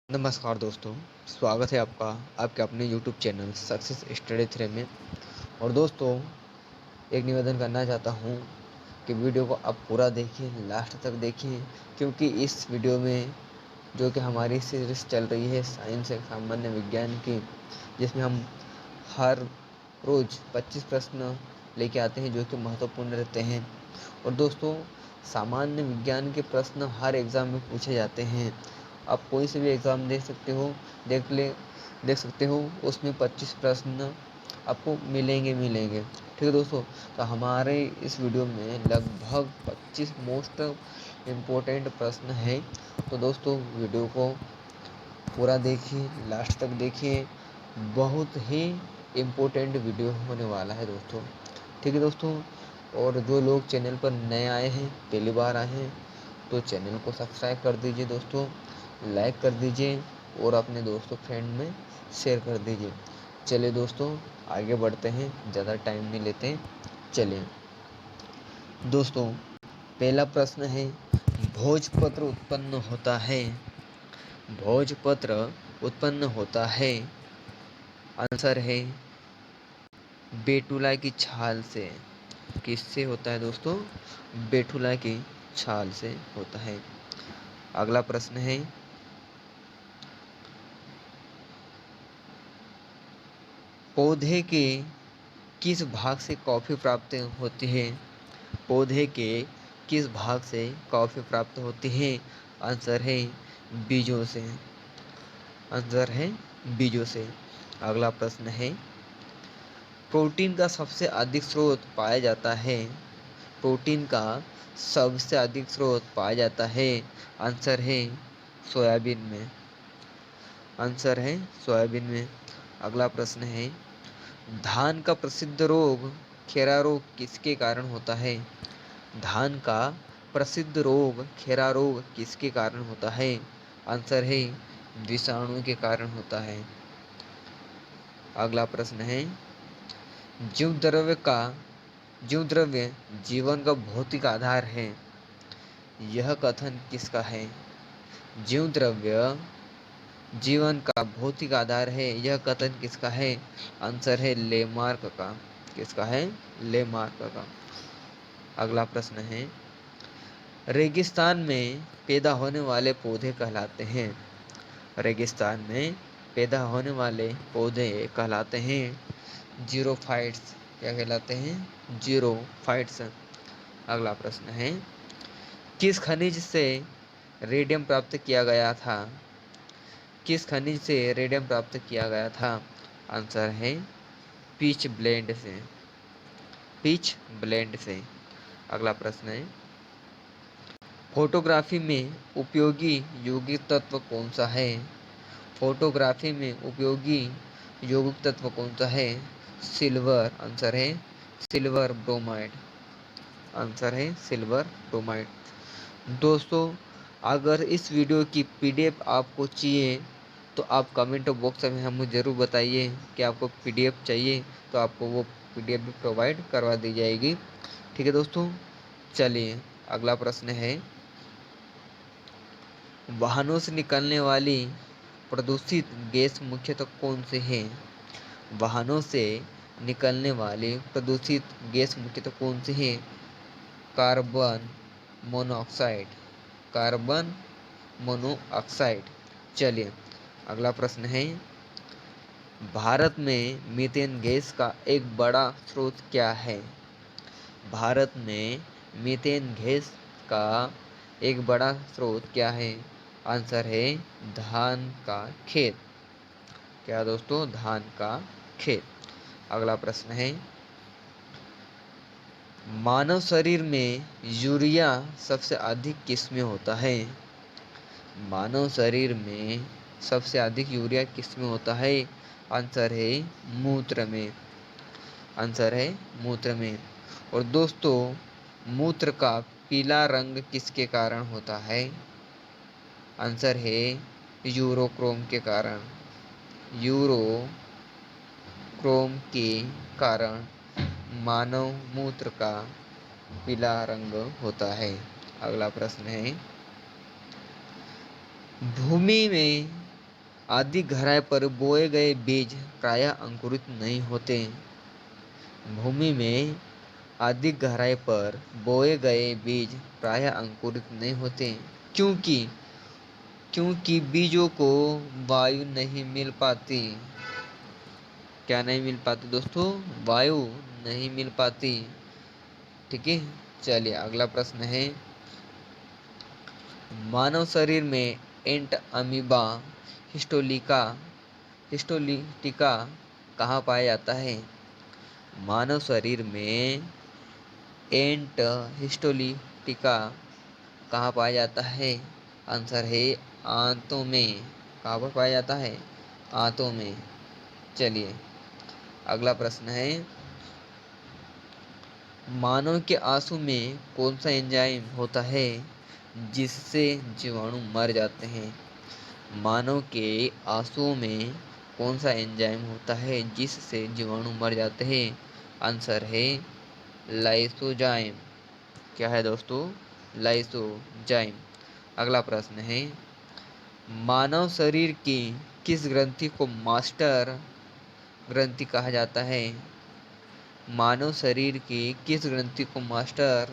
नमस्कार दोस्तों, स्वागत है आपका आपके अपने YouTube channel success study three में। और दोस्तों, एक निवेदन करना चाहता हूँ कि वीडियो को आप पूरा देखिए, लास्ट तक देखिए, क्योंकि इस वीडियो में जो कि हमारी सीरीज़ चल रही है साइंस एक सामान्य विज्ञान की, जिसमें हम हर रोज़ 25 प्रश्न लेके आते हैं जो कि महत्वपूर्ण रहते हैं। और दोस्तों, सामान्य विज्ञान के प्रश्न हर एग्ज़ाम में पूछे जाते हैं। आप कोई से भी एग्ज़ाम दे सकते हो, देख सकते हो, उसमें 25 प्रश्न आपको मिलेंगे। ठीक है दोस्तों, तो हमारे इस वीडियो में लगभग 25 मोस्ट इम्पोर्टेंट प्रश्न हैं। तो दोस्तों, वीडियो को पूरा देखिए, लास्ट तक देखिए, बहुत ही इम्पोर्टेंट वीडियो होने वाला है दोस्तों। ठीक है दोस्तों, और जो लोग चैनल पर नए आए हैं, पहली बार आए हैं, तो चैनल को सब्सक्राइब कर दीजिए दोस्तों, लाइक कर दीजिए और अपने दोस्तों फ्रेंड में शेयर कर दीजिए। चलिए दोस्तों, आगे बढ़ते हैं, ज़्यादा टाइम नहीं लेते। चलिए दोस्तों, पहला प्रश्न है, भोजपत्र उत्पन्न होता है। भोजपत्र उत्पन्न होता है, आंसर है बेटुला की छाल से। किससे होता है दोस्तों? बेटुला की छाल से होता है। अगला प्रश्न है, पौधे के किस भाग से कॉफी प्राप्त होती है? पौधे के किस भाग से कॉफी प्राप्त होती है? आंसर है बीजों से। आंसर है बीजों से। अगला प्रश्न है, प्रोटीन का सबसे अधिक स्रोत पाया जाता है। प्रोटीन का सबसे अधिक स्रोत पाया जाता है, आंसर है सोयाबीन में। आंसर है सोयाबीन में। अगला प्रश्न है, धान का प्रसिद्ध रोग खैरा रोग किसके कारण होता है? धान का प्रसिद्ध रोग खैरा रोग किसके कारण होता है? आंसर है विषाणु के कारण होता है। अगला प्रश्न है, जीव द्रव्य का जीव द्रव्य जीवन का भौतिक आधार है। यह कथन किसका है? जीव द्रव्य जीवन का भौतिक आधार है, यह कथन किसका है? आंसर है लेमार्क का। किसका है? लेमार्क का। अगला प्रश्न है, रेगिस्तान में पैदा होने वाले पौधे कहलाते हैं। रेगिस्तान में पैदा होने वाले पौधे कहलाते हैं जीरोफाइट्स। क्या कहलाते हैं? जीरोफाइट्स। अगला प्रश्न है, किस खनिज से रेडियम प्राप्त किया गया था? किस खनिज से रेडियम प्राप्त किया गया था? आंसर है पीच ब्लेंड से। पीच ब्लेंड से। अगला प्रश्न है, फोटोग्राफी में उपयोगी यौगिक तत्व कौन सा है? फोटोग्राफी में उपयोगी यौगिक तत्व कौन सा है? सिल्वर। आंसर है सिल्वर ब्रोमाइड। आंसर है सिल्वर ब्रोमाइड। दोस्तों, अगर इस वीडियो की पीडीएफ आपको चाहिए तो आप कमेंट बॉक्स में हमें ज़रूर बताइए कि आपको पीडीएफ चाहिए, तो आपको वो पीडीएफ भी प्रोवाइड करवा दी जाएगी। ठीक है दोस्तों, चलिए अगला प्रश्न है, वाहनों से निकलने वाली प्रदूषित गैस मुख्यतः कौन से हैं? वाहनों से निकलने वाली प्रदूषित गैस मुख्यतः कौन से हैं? Carbon monoxide. Carbon monoxide. चलिए अगला प्रश्न है, भारत में मीथेन गैस का एक बड़ा स्रोत क्या है? भारत में मीथेन गैस का एक बड़ा स्रोत क्या है? आंसर है धान का खेत। क्या दोस्तों? धान का खेत। अगला प्रश्न है, मानव शरीर में यूरिया सबसे अधिक किस में होता है? मानव शरीर में सबसे अधिक यूरिया किस में होता है? आंसर है मूत्र में। आंसर है मूत्र में। और दोस्तों, मूत्र का पीला रंग किसके कारण होता है? आंसर है यूरोक्रोम के कारण। यूरोक्रोम के कारण मानव मूत्र का पीला रंग होता है। अगला प्रश्न है, भूमि में अधिक गहराई पर बोए गए बीज प्रायः अंकुरित नहीं होते। भूमि में अधिक गहराई पर बोए गए बीज प्रायः अंकुरित नहीं होते, क्योंकि क्योंकि बीजों को वायु नहीं मिल पाती। क्या नहीं मिल पाती दोस्तों? वायु नहीं मिल पाती। ठीक है, चलिए अगला प्रश्न है, मानव शरीर में एंट अमीबा हिस्टोलिका हिस्टोलिटिका कहाँ पाया जाता है? मानव शरीर में एंट हिस्टोलिटिका कहाँ पाया जाता है? आंसर है आंतों में। कहाँ पर पाया जाता है? आंतों में। चलिए अगला प्रश्न है, मानव के आंसू में कौन सा एंजाइम होता है जिससे जीवाणु मर जाते हैं? मानव के आंसुओं में कौन सा एंजाइम होता है जिससे जीवाणु मर जाते हैं? आंसर है लाइसोजाइम। क्या है दोस्तों? लाइसोजाइम। अगला प्रश्न है, मानव शरीर की किस ग्रंथि को मास्टर ग्रंथि कहा जाता है? मानव शरीर की किस ग्रंथि को मास्टर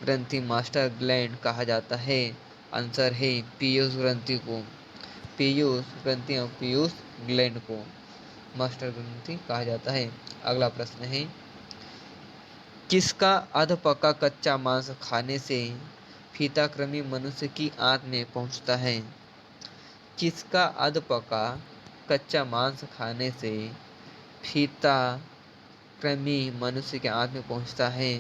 ग्रंथि मास्टर ग्लैंड कहा जाता है? आंसर है पीयूष ग्रंथि को। पीयूष ग्रंथि और पीयूष ग्लैंड को मास्टर ग्रंथि कहा जाता है। अगला प्रश्न है, किसका अधपका कच्चा मांस खाने से फीताकृमि मनुष्य की आंत में पहुंचता है? किसका अधपका कच्चा मांस खाने से फीताकृमि मनुष्य के आंत में पहुंचता है?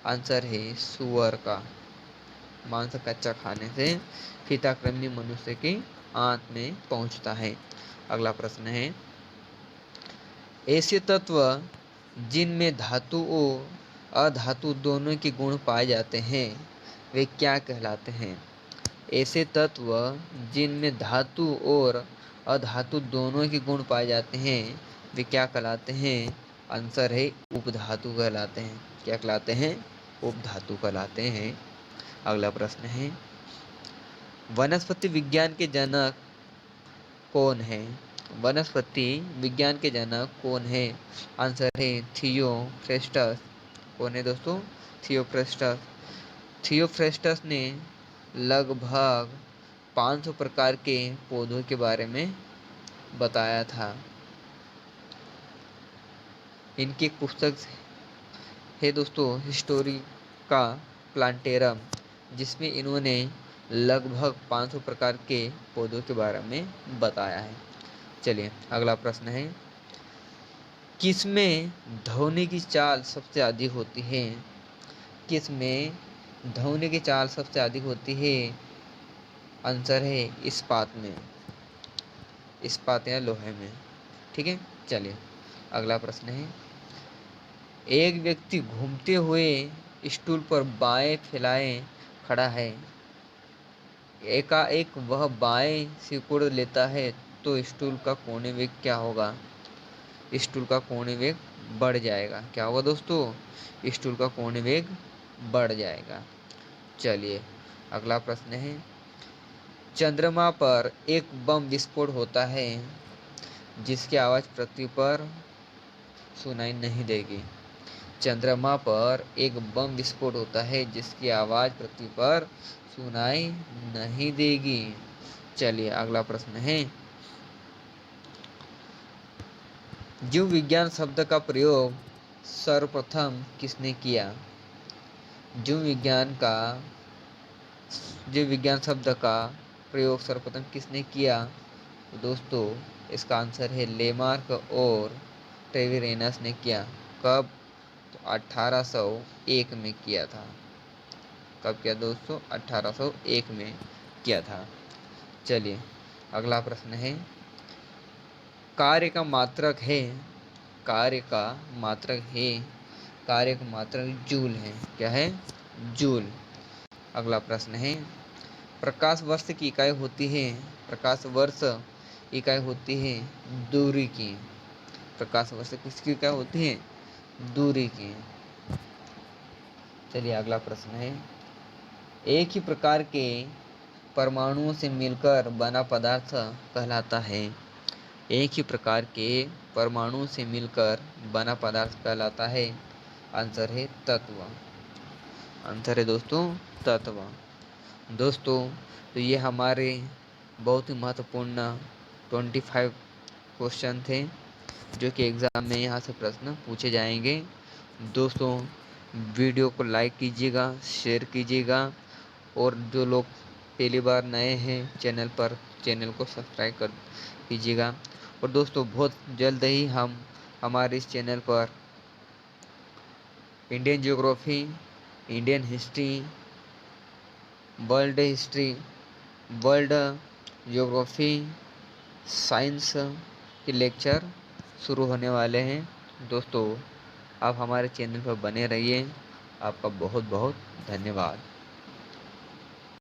आंसर है सुअर का। मांस कच्चा खाने से फीताकृमि मनुष्य की आंत में पहुंचता है। अगला प्रश्न है, ऐसे तत्व जिनमें धातु और अधातु दोनों के गुण पाए जाते हैं वे क्या कहलाते हैं? ऐसे तत्व जिनमें धातु और अधातु दोनों के गुण पाए जाते हैं वे क्या कहलाते हैं? आंसर है उपधातु कहलाते हैं। क्या कहलाते हैं? उपधातु कहलाते हैं। अगला प्रश्न है, वनस्पति विज्ञान के जनक कौन है? वनस्पति विज्ञान के जनक कौन है? आंसर है थियोफ्रेस्टस। कौन है दोस्तों? थियोफ्रेस्टस। थियोफ्रेस्टस ने लगभग 500 प्रकार के पौधों के बारे में बताया था। इनकी एक पुस्तक है दोस्तों हिस्टोरिका प्लांटेरम, जिसमें इन्होंने लगभग 500 प्रकार के पौधों के बारे में बताया है। चलिए अगला प्रश्न है, किसमें ध्वनि की चाल सबसे अधिक होती है? किसमें ध्वनि की चाल सबसे अधिक होती है? आंसर है इस्पात में। इस्पात या लोहे में। ठीक है, चलिए अगला प्रश्न है, एक व्यक्ति घूमते हुए स्टूल पर बाएं फैलाए खड़ा है। एकाएक वह बाएं सिकुड़ लेता है तो स्टूल का कोणीय वेग क्या होगा? स्टूल का कोणीय वेग बढ़ जाएगा। क्या होगा दोस्तों? स्टूल का कोणीय वेग बढ़ जाएगा। चलिए अगला प्रश्न है, चंद्रमा पर एक बम विस्फोट होता है जिसकी आवाज पृथ्वी पर सुनाई नहीं देगी। चंद्रमा पर एक बम विस्फोट होता है जिसकी आवाज पृथ्वी पर सुनाई नहीं देगी। चलिए अगला प्रश्न है, जीव विज्ञान शब्द का प्रयोग सर्वप्रथम किसने किया? जीव विज्ञान शब्द का प्रयोग सर्वप्रथम किसने किया? तो दोस्तों इसका आंसर है लेमार्क और ट्रेविरेनस ने किया। कब? तो 1801 में किया था। कब किया दोस्तों? 1801 में किया था। चलिए अगला प्रश्न है, कार्य का मात्रक है। कार्य का मात्रक है। कार्य का मात्रक जूल है। क्या है? जूल। अगला प्रश्न है, प्रकाश वर्ष की इकाई होती है। प्रकाश वर्ष इकाई होती है दूरी की। प्रकाश वर्ष किसकी इकाई होती है? दूरी की। चलिए अगला प्रश्न है, एक ही प्रकार के परमाणुओं से मिलकर बना पदार्थ कहलाता है? एक ही प्रकार के परमाणुओं से मिलकर बना पदार्थ कहलाता है? आंसर है तत्व। आंसर है दोस्तों तत्व। दोस्तों, तो ये हमारे बहुत ही महत्वपूर्ण 25 क्वेश्चन थे जो कि एग्ज़ाम में यहाँ से प्रश्न पूछे जाएंगे। दोस्तों, वीडियो को लाइक कीजिएगा, शेयर कीजिएगा, और जो लोग पहली बार नए हैं चैनल पर, चैनल को सब्सक्राइब कर कीजिएगा। और दोस्तों, बहुत जल्द ही हम हमारे इस चैनल पर Indian geography, Indian history, world geography, science के लेक्चर शुरू होने वाले हैं। दोस्तों, आप हमारे चैनल पर बने रहिए। आपका बहुत बहुत धन्यवाद।